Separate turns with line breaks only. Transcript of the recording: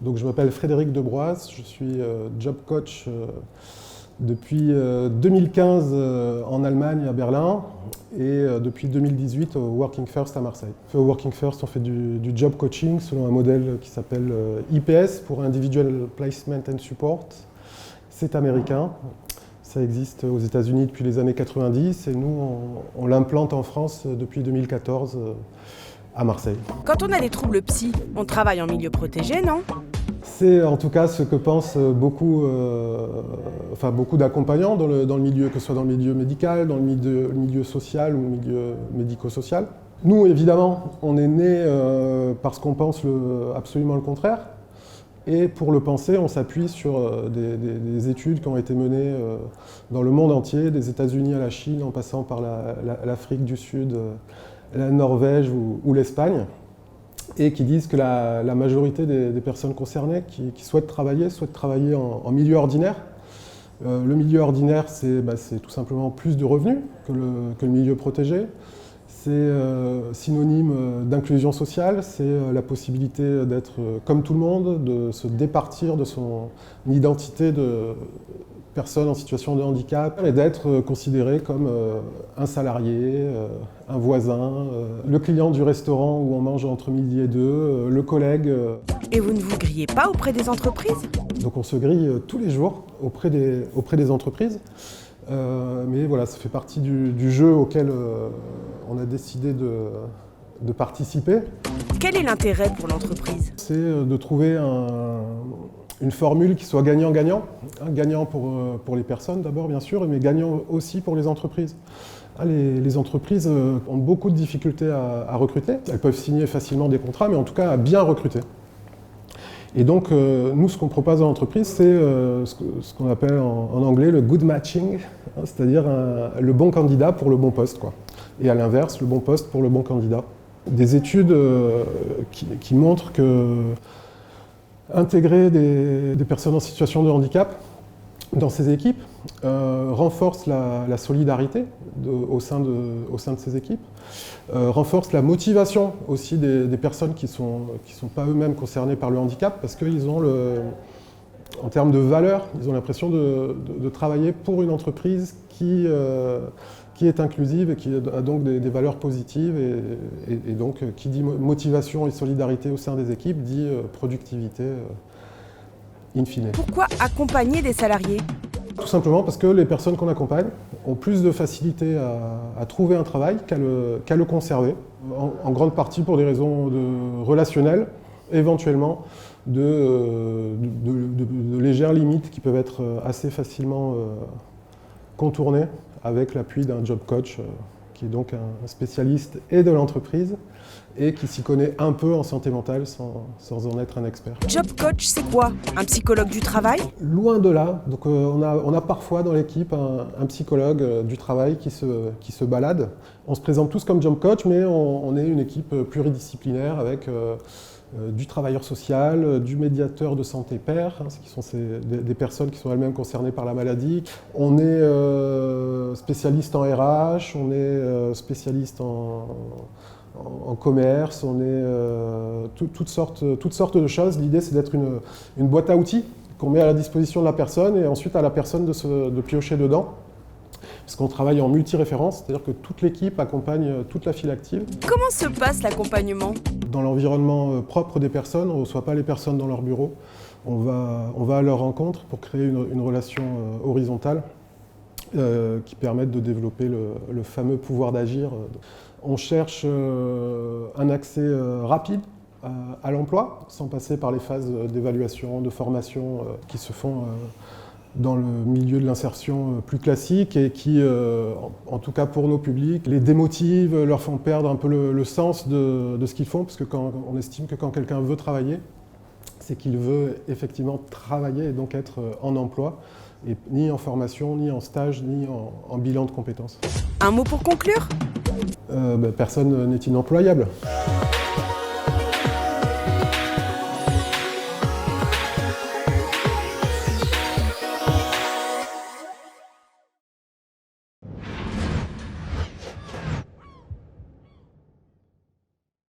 Donc je m'appelle Frédéric Debroise, je suis job coach depuis 2015 en Allemagne, à Berlin, et depuis 2018 au Working First à Marseille. Au Working First, on fait du job coaching selon un modèle qui s'appelle IPS pour Individual Placement and Support. C'est américain, ça existe aux États-Unis depuis les années 90 et nous, on l'implante en France depuis 2014 à Marseille.
Quand on a des troubles psy, on travaille en milieu protégé, non ?
C'est en tout cas ce que pensent beaucoup d'accompagnants dans le milieu, que ce soit dans le milieu médical, dans le milieu social ou le milieu médico-social. Nous, évidemment, on est né parce qu'on pense absolument le contraire. Et pour le penser, on s'appuie sur des études qui ont été menées dans le monde entier, des États-Unis à la Chine, en passant par l'Afrique du Sud, la Norvège ou l'Espagne, et qui disent que la majorité des personnes concernées qui souhaitent travailler en milieu ordinaire. Le milieu ordinaire, c'est tout simplement plus de revenus que le milieu protégé. C'est synonyme d'inclusion sociale, c'est la possibilité d'être comme tout le monde, de se départir de son identité de personne en situation de handicap et d'être considéré comme un salarié, un voisin, le client du restaurant où on mange entre midi et deux, le collègue.
Et vous ne vous grillez pas auprès des entreprises ?
Donc on se grille tous les jours auprès des entreprises. Mais voilà, ça fait partie du jeu auquel on a décidé de participer.
Quel est l'intérêt pour l'entreprise ?
C'est de trouver une formule qui soit gagnant-gagnant. Gagnant pour les personnes d'abord, bien sûr, mais gagnant aussi pour les entreprises. Les entreprises ont beaucoup de difficultés à recruter. Elles peuvent signer facilement des contrats, mais en tout cas à bien recruter. Et donc, nous, ce qu'on propose à l'entreprise, c'est ce qu'on appelle en anglais le good matching, c'est-à-dire le bon candidat pour le bon poste, quoi. Et à l'inverse, le bon poste pour le bon candidat. Des études qui montrent que intégrer des personnes en situation de handicap dans ces équipes renforce la solidarité au sein de ces équipes, renforce la motivation aussi des personnes qui sont pas eux-mêmes concernées par le handicap, parce qu'ils ont en termes de valeur, ils ont l'impression de travailler pour une entreprise qui est inclusive et qui a donc des valeurs positives et donc qui dit motivation et solidarité au sein des équipes dit productivité in fine.
Pourquoi accompagner des salariés ?
Tout simplement parce que les personnes qu'on accompagne ont plus de facilité à trouver un travail qu'à le conserver, en grande partie pour des raisons relationnelles, éventuellement de légères limites qui peuvent être assez facilement contournées avec l'appui d'un job coach qui est donc un spécialiste et de l'entreprise et qui s'y connaît un peu en santé mentale sans en être un expert.
Job coach, c'est quoi ? Un psychologue du travail ?
Loin de là. Donc, on a parfois dans l'équipe un psychologue du travail qui se balade. On se présente tous comme job coach, mais on est une équipe pluridisciplinaire avec du travailleur social, du médiateur de santé pair, qui sont des personnes qui sont elles-mêmes concernées par la maladie. On est spécialiste en RH, on est spécialiste en commerce, on est toutes sortes de choses. L'idée, c'est d'être une boîte à outils qu'on met à la disposition de la personne et ensuite à la personne de piocher dedans. Parce qu'on travaille en multi-référence, c'est-à-dire que toute l'équipe accompagne toute la file active.
Comment se passe l'accompagnement ?
Dans l'environnement propre des personnes, on ne reçoit pas les personnes dans leur bureau. On va à leur rencontre pour créer une relation horizontale qui permette de développer le fameux pouvoir d'agir. On cherche un accès rapide à l'emploi, sans passer par les phases d'évaluation, de formation qui se font dans le milieu de l'insertion plus classique et qui, en tout cas pour nos publics, les démotivent, leur font perdre un peu le sens de ce qu'ils font, parce que on estime que quand quelqu'un veut travailler, c'est qu'il veut effectivement travailler et donc être en emploi, et ni en formation, ni en stage, ni en bilan de compétences.
Un mot pour conclure ?
Personne n'est inemployable.